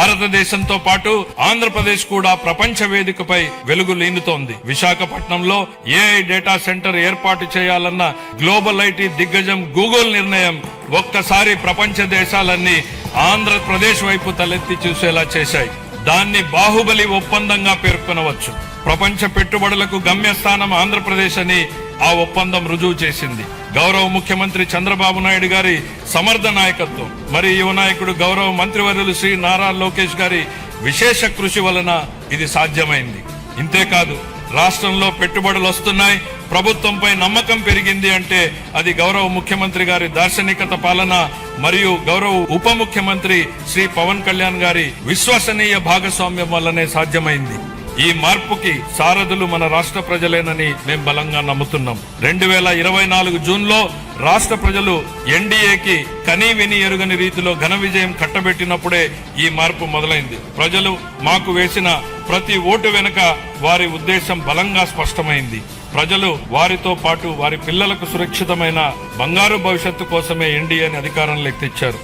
భారతదేశంతో పాటు ఆంధ్రప్రదేశ్ కూడా ప్రపంచ వేదికపై వెలుగు లీనుతోంది. విశాఖపట్నంలో ఏఐ డేటా సెంటర్ ఏర్పాటు చేయాలన్న గ్లోబల్ ఐటీ దిగ్గజం గూగుల్ నిర్ణయం ఒక్కసారి ప్రపంచ దేశాలన్నీ ఆంధ్రప్రదేశ్ వైపు తలెత్తి చూసేలా చేశాయి. దాన్ని బాహుబలి ఒప్పందంగా పేర్కొనవచ్చు. ప్రపంచ పెట్టుబడులకు గమ్యస్థానం ఆంధ్రప్రదేశ్ అని ఆ ఒప్పందం రుజువు చేసింది. గౌరవ ముఖ్యమంత్రి చంద్రబాబు నాయుడు గారి సమర్థ నాయకత్వం, మరి యువ నాయకుడు గౌరవ మంత్రివర్యులు శ్రీ నారా లోకేష్ గారి విశేష కృషి వలన ఇది సాధ్యమైంది. ఇంతేకాదు, రాష్ట్రంలో పెట్టుబడులు వస్తున్నాయి, ప్రభుత్వంపై నమ్మకం పెరిగింది అంటే అది గౌరవ ముఖ్యమంత్రి గారి దార్శనికత పాలన మరియు గౌరవ ఉప ముఖ్యమంత్రి శ్రీ పవన్ కళ్యాణ్ గారి విశ్వసనీయ భాగస్వామ్యం వల్లనే సాధ్యమైంది. ఈ మార్పుకి సారథులు మన రాష్ట్ర ప్రజలేనని మేం బలంగా నమ్ముతున్నాం. 2024 జూన్లో రాష్ట్ర ప్రజలు ఎన్డీఏకి కనీ విని ఎరుగని రీతిలో ఘన విజయం కట్టబెట్టినప్పుడే ఈ మార్పు మొదలైంది. ప్రజలు మాకు వేసిన ప్రతి ఓటు వెనుక వారి ఉద్దేశం బలంగా స్పష్టమైంది. ప్రజలు వారితో పాటు వారి పిల్లలకు సురక్షితమైన బంగారు భవిష్యత్తు కోసమే ఎన్డీఏని అధికారంలోకి తెచ్చారు.